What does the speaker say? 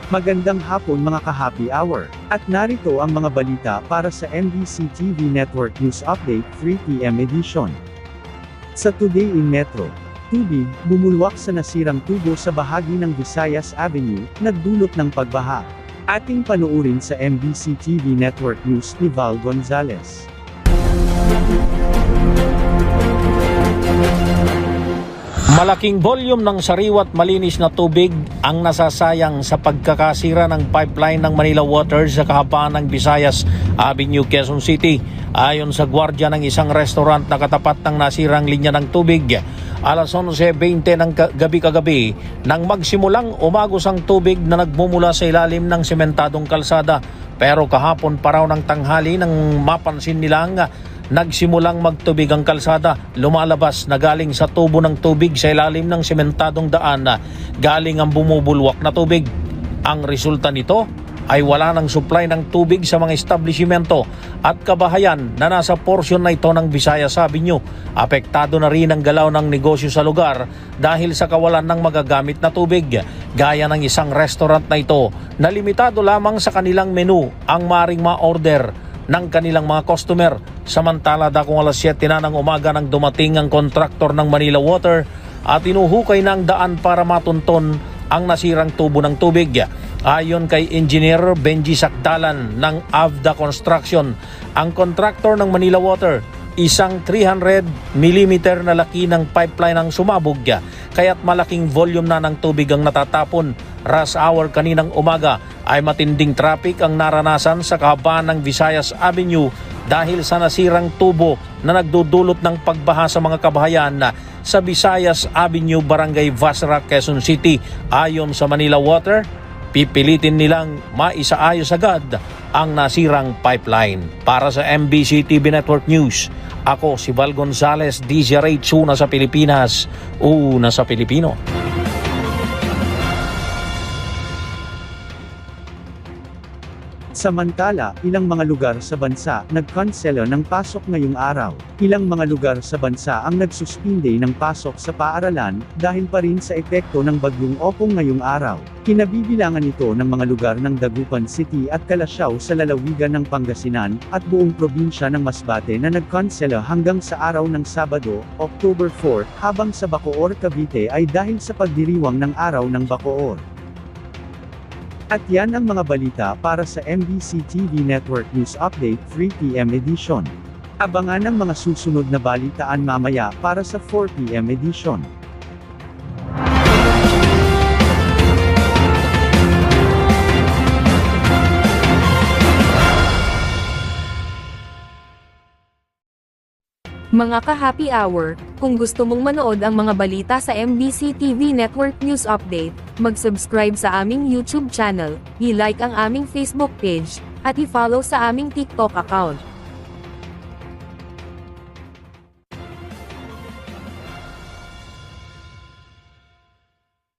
Magandang hapon mga ka-happy hour. At narito ang mga balita para sa MBC TV Network News Update 3 PM edition. Sa Today in Metro, tubig, bumulwak sa nasirang tubo sa bahagi ng Visayas Avenue, nagdulot ng pagbaha. Ating panuurin sa MBC TV Network News ni Val Gonzalez. Malaking volume ng sariwa't malinis na tubig ang nasasayang sa pagkakasira ng pipeline ng Manila Water sa kahabaan ng Visayas Avenue, Quezon City. Ayon sa gwardiya ng isang restaurant na katapat ng nasirang linya ng tubig, alas 11:20 ng gabi kagabi nang magsimulang umagos ang tubig na nagmumula sa ilalim ng sementadong kalsada. Pero kahapon pa raw ng tanghali nang mapansin nilang nagsimulang magtubig ang kalsada, lumalabas na galing sa tubo ng tubig sa ilalim ng sementadong daan na galing ang bumubulwak na tubig. Ang resulta nito ay wala ng supply ng tubig sa mga establishmento at kabahayan na nasa porsyon na ito ng Visayas Avenue. Apektado na rin ang galaw ng negosyo sa lugar dahil sa kawalan ng magagamit na tubig. Gaya ng isang restaurant na ito na limitado lamang sa kanilang menu ang maring ma-order ng kanilang mga customer. Samantala dakong alas 7 na ng umaga nang dumating ang kontraktor ng Manila Water at inuhukay ng daan para matunton ang nasirang tubo ng tubig. Ayon kay Engineer Benji Sakdalan ng Avda Construction, ang kontraktor ng Manila Water, isang 300mm na laki ng pipeline ang sumabog, kaya't malaking volume na ng tubig ang natatapon. Rush hour kaninang umaga ay matinding traffic ang naranasan sa kahabaan ng Visayas Avenue dahil sa nasirang tubo na nagdudulot ng pagbaha sa mga kabahayan sa Visayas Avenue, Barangay Vasra, Quezon City. Ayon sa Manila Water, pipilitin nilang maisaayos agad ang nasirang pipeline. Para sa MBC TV Network News, ako si Val Gonzalez, DZRH, una sa Pilipinas, una sa Pilipino. Samantala, ilang mga lugar sa bansa nagkansela ng pasok ngayong araw. Ilang mga lugar sa bansa ang nagsuspinde ng pasok sa paaralan dahil pa rin sa epekto ng bagyong Opong ngayong araw. Kinabibilangan ito ng mga lugar ng Dagupan City at Calasiao sa lalawigan ng Pangasinan at buong probinsya ng Masbate na nagkansela hanggang sa araw ng Sabado, October 4, habang sa Bacoor, Cavite ay dahil sa pagdiriwang ng araw ng Bacoor. At yan ang mga balita para sa MBC TV Network News Update 3 PM edition. Abangan ang mga susunod na balitaan mamaya para sa 4 PM edition. Mga ka-happy hour, kung gusto mong manood ang mga balita sa MBC TV Network News Update, mag-subscribe sa aming YouTube channel, i-like ang aming Facebook page, at i-follow sa aming TikTok account.